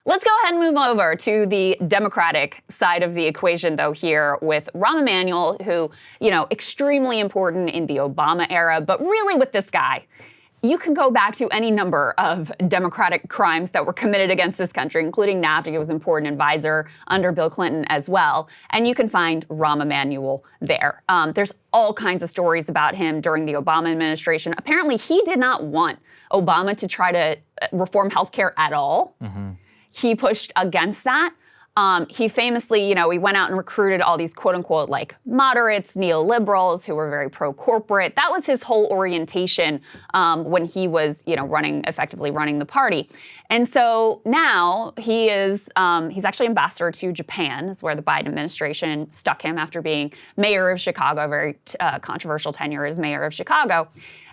Let's go ahead and move over to the Democratic side of the equation, though, here with Rahm Emmanuel, who, extremely important in the Obama era, but really with this guy, you can go back to any number of Democratic crimes that were committed against this country, including NAFTA. He was an important advisor under Bill Clinton as well. And you can find Rahm Emmanuel there. There's all kinds of stories about him during the Obama administration. Apparently, he did not want Obama to try to reform healthcare at all. Mm-hmm. He pushed against that. He famously, he went out and recruited all these quote unquote like moderates, neoliberals who were very pro-corporate. That was his whole orientation when he was, effectively running the party. And so now he's actually ambassador to Japan, is where the Biden administration stuck him after being mayor of Chicago, a very controversial tenure as mayor of Chicago.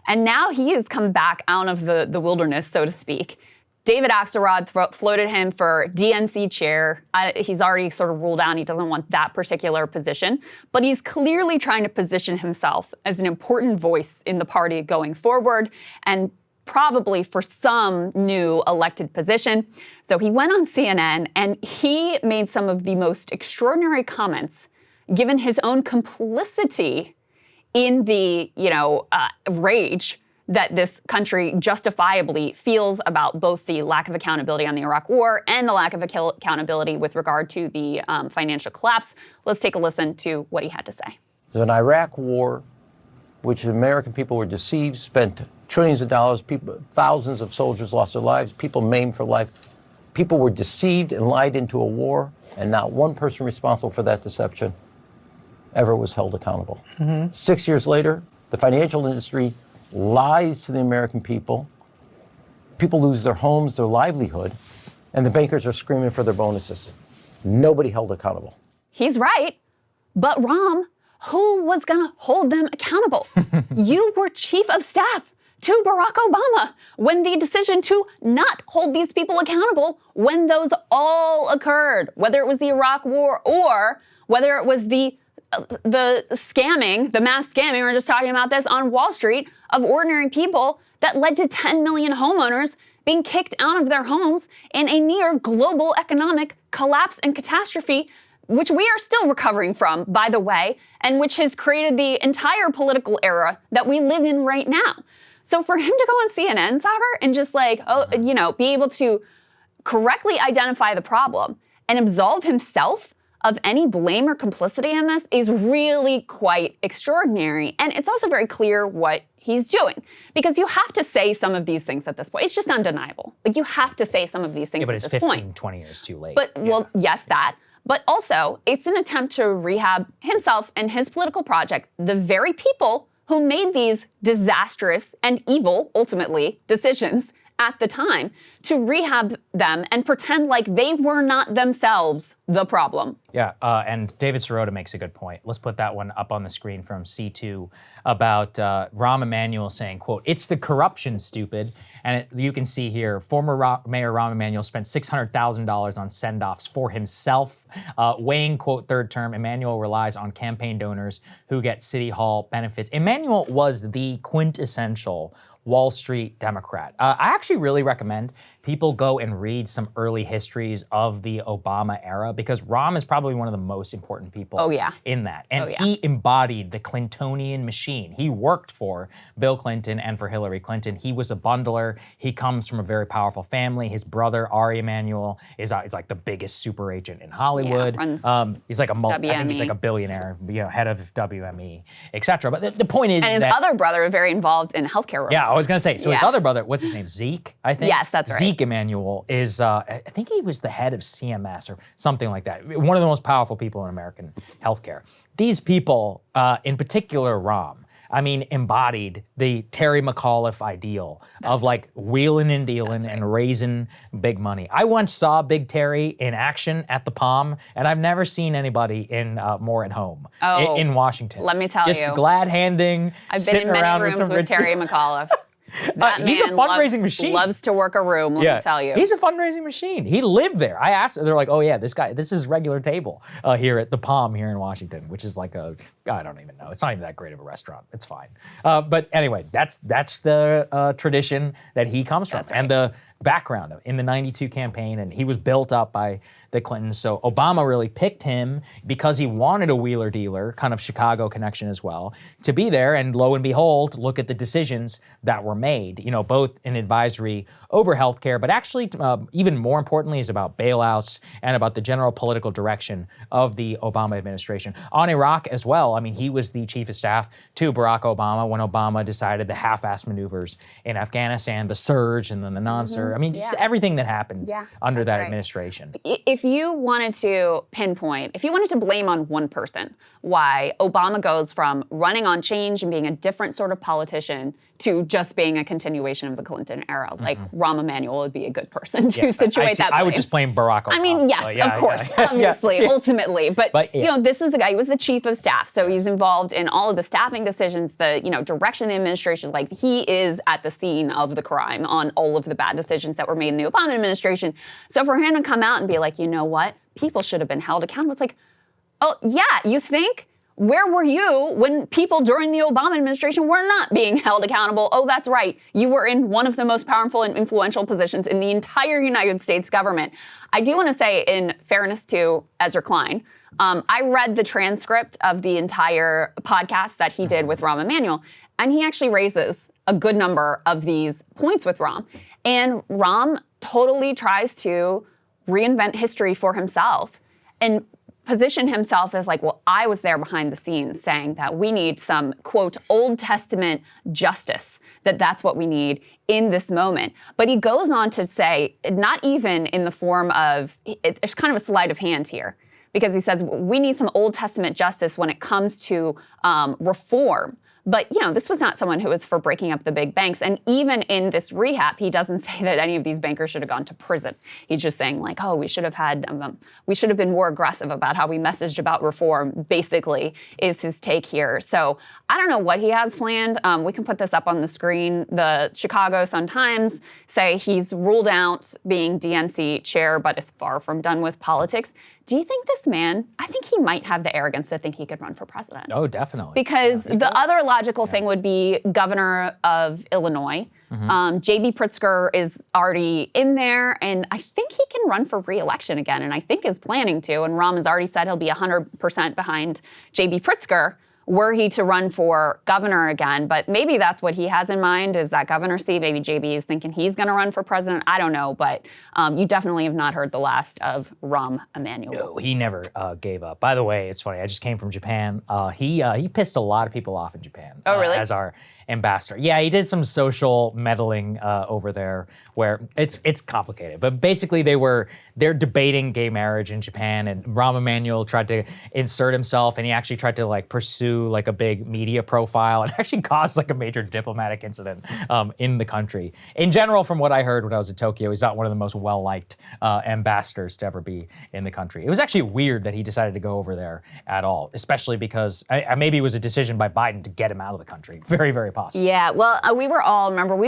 And now he has come back out of the wilderness, so to speak. David Axelrod floated him for DNC chair. He's already sort of ruled out he doesn't want that particular position, but he's clearly trying to position himself as an important voice in the party going forward and probably for some new elected position. So he went on CNN and he made some of the most extraordinary comments, given his own complicity in the, rage that this country justifiably feels about both the lack of accountability on the Iraq War and the lack of accountability with regard to the financial collapse. Let's take a listen to what he had to say. An Iraq war, which the American people were deceived, spent trillions of dollars, thousands of soldiers lost their lives, people maimed for life. People were deceived and lied into a war, and not one person responsible for that deception ever was held accountable. Mm-hmm. 6 years later, the financial industry lies to the American people. People lose their homes, their livelihood, and the bankers are screaming for their bonuses. Nobody held accountable. He's right. But Rahm, who was going to hold them accountable? You were chief of staff to Barack Obama when the decision to not hold these people accountable, when those all occurred, whether it was the Iraq War or whether it was the scamming, the mass scamming, we were just talking about this on Wall Street, of ordinary people that led to 10 million homeowners being kicked out of their homes in a near global economic collapse and catastrophe, which we are still recovering from, by the way, and which has created the entire political era that we live in right now. So for him to go on CNN, Saagar, and just be able to correctly identify the problem and absolve himself of any blame or complicity in this is really quite extraordinary. And it's also very clear what he's doing, because you have to say some of these things at this point. It's just undeniable. Like, you have to say some of these things at this point. But it's 15, 20 years too late. But, well, yes, that. But also, it's an attempt to rehab himself and his political project, the very people who made these disastrous and evil, ultimately, decisions at the time, to rehab them and pretend like they were not themselves the problem. Yeah, and David Sirota makes a good point. Let's put that one up on the screen from C2 about Rahm Emmanuel saying, quote, "It's the corruption, stupid." And you can see here, former Mayor Rahm Emmanuel spent $600,000 on send-offs for himself. Weighing, quote, third term, Emmanuel relies on campaign donors who get City Hall benefits. Emmanuel was the quintessential Wall Street Democrat. I actually really recommend people go and read some early histories of the Obama era, because Rahm is probably one of the most important people in that. And he embodied the Clintonian machine. He worked for Bill Clinton and for Hillary Clinton. He was a bundler. He comes from a very powerful family. His brother, Ari Emanuel, is like the biggest super agent in Hollywood. He's like I think he's like a billionaire, head of WME, etc. But the point is, and his other brother very involved in healthcare reform. Yeah, I was gonna say. So his other brother, what's his name? Zeke, I think. Yes, that's right. Zeke Emmanuel is, I think he was the head of CMS or something like that. One of the most powerful people in American healthcare. These people, in particular Rahm, embodied the Terry McAuliffe ideal of like wheeling and dealing and raising big money. I once saw Big Terry in action at the Palm, and I've never seen anybody in more at home in Washington. Let me tell you. Just glad handing, I've been in many rooms with Terry McAuliffe. He's a fundraising machine. Loves to work a room, let me tell you. He's a fundraising machine. He lived there. I asked, they're like, oh yeah, this is his regular table here at the Palm here in Washington, which is like I don't even know. It's not even that great of a restaurant. It's fine. But anyway, that's the tradition that he comes from. That's right. And background in the 92 campaign, and he was built up by the Clintons. So Obama really picked him because he wanted a wheeler dealer, kind of Chicago connection as well, to be there. And lo and behold, look at the decisions that were made, you know, both in advisory over healthcare, but actually even more importantly is about bailouts and about the general political direction of the Obama administration. On Iraq as well, I mean, he was the chief of staff to Barack Obama when Obama decided the half-assed maneuvers in Afghanistan, the surge and then the non-surge. I mean, just everything that happened under that administration. If you wanted to pinpoint, if you wanted to blame on one person why Obama goes from running on change and being a different sort of politician to just being a continuation of the Clinton era, like Rahm Emmanuel would be a good person to situate that blame. I would just blame Barack Obama. I mean, yes, of course, obviously, ultimately. But you know, this is the guy, he was the chief of staff, so he's involved in all of the staffing decisions, the direction of the administration. Like, he is at the scene of the crime on all of the bad decisions that were made in the Obama administration. So for him to come out and be like, you know what, people should have been held accountable, it's like, oh yeah, you think? Where were you when people during the Obama administration were not being held accountable? Oh, that's right. You were in one of the most powerful and influential positions in the entire United States government. I do want to say, in fairness to Ezra Klein, I read the transcript of the entire podcast that he did with Rahm Emmanuel, and he actually raises a good number of these points with Rahm. And Rahm totally tries to reinvent history for himself and position himself as like, well, I was there behind the scenes saying that we need some, quote, Old Testament justice, that's what we need in this moment. But he goes on to say, not even in the form of, there's kind of a sleight of hand here, because he says we need some Old Testament justice when it comes to reform. But, you know, this was not someone who was for breaking up the big banks. And even in this rehab, he doesn't say that any of these bankers should have gone to prison. He's just saying, like, oh, we should have been more aggressive about how we messaged about reform, basically, is his take here. So I don't know what he has planned. We can put this up on the screen. The Chicago Sun-Times say he's ruled out being DNC chair, but is far from done with politics. Do you think this man, I think he might have the arrogance to think he could run for president. Oh, definitely. Because the other logical thing would be governor of Illinois. J.B. Pritzker is already in there, and I think he can run for re-election again, and I think is planning to. And Rahm has already said he'll be 100% behind J.B. Pritzker were he to run for governor again. But maybe that's what he has in mind, is that governor seat. Maybe JB is thinking he's going to run for president. I don't know, but you definitely have not heard the last of Rahm Emmanuel. No, he never gave up. By the way, it's funny, I just came from Japan. He pissed a lot of people off in Japan. Oh, really? As our ambassador. Yeah, he did some social meddling over there where it's complicated. But basically they're debating gay marriage in Japan, and Rahm Emmanuel tried to insert himself, and he actually tried to like pursue like a big media profile, and actually caused like a major diplomatic incident in the country. In general, from what I heard when I was in Tokyo, he's not one of the most well-liked ambassadors to ever be in the country. It was actually weird that he decided to go over there at all, especially because maybe it was a decision by Biden to get him out of the country. Very, very possible. Yeah, well, we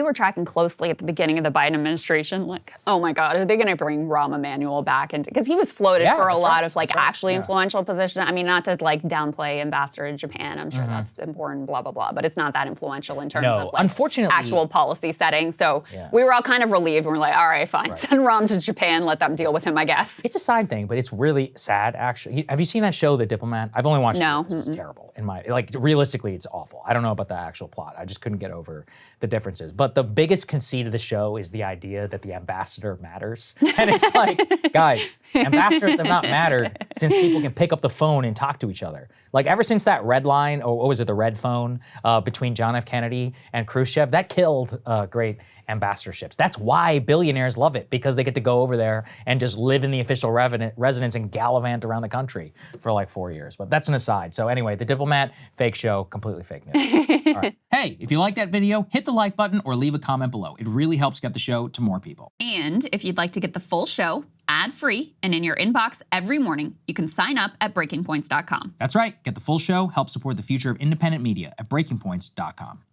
were tracking closely at the beginning of the Biden administration, like, oh my God, are they going to bring Rahm Emmanuel back into, because he was floated for a lot of like actually influential positions. I mean, not to like downplay ambassador in Japan, I'm sure that's important, blah, blah, blah, but it's not that influential in terms of like unfortunately, actual policy setting. So we were all kind of relieved. We're like, all right, fine, send Rahm to Japan, let them deal with him, I guess. It's a side thing, but it's really sad, actually. Have you seen that show, The Diplomat? I've only watched it. It's terrible. Realistically, it's awful. I don't know about the actual plot. I just couldn't get over the differences. But the biggest conceit of the show is the idea that the ambassador matters. And it's like, guys, ambassadors have not mattered since people can pick up the phone and talk to each other. Like, ever since that red line, or what was it, the red phone between John F. Kennedy and Khrushchev, that killed great ambassadorships. That's why billionaires love it, because they get to go over there and just live in the official residence and gallivant around the country for like 4 years. But that's an aside. So anyway, The Diplomat, fake show, completely fake news. All right. Hey, if you like that video, hit the like button or leave a comment below. It really helps get the show to more people. And if you'd like to get the full show ad-free and in your inbox every morning, you can sign up at breakingpoints.com. That's right. Get the full show, help support the future of independent media at breakingpoints.com.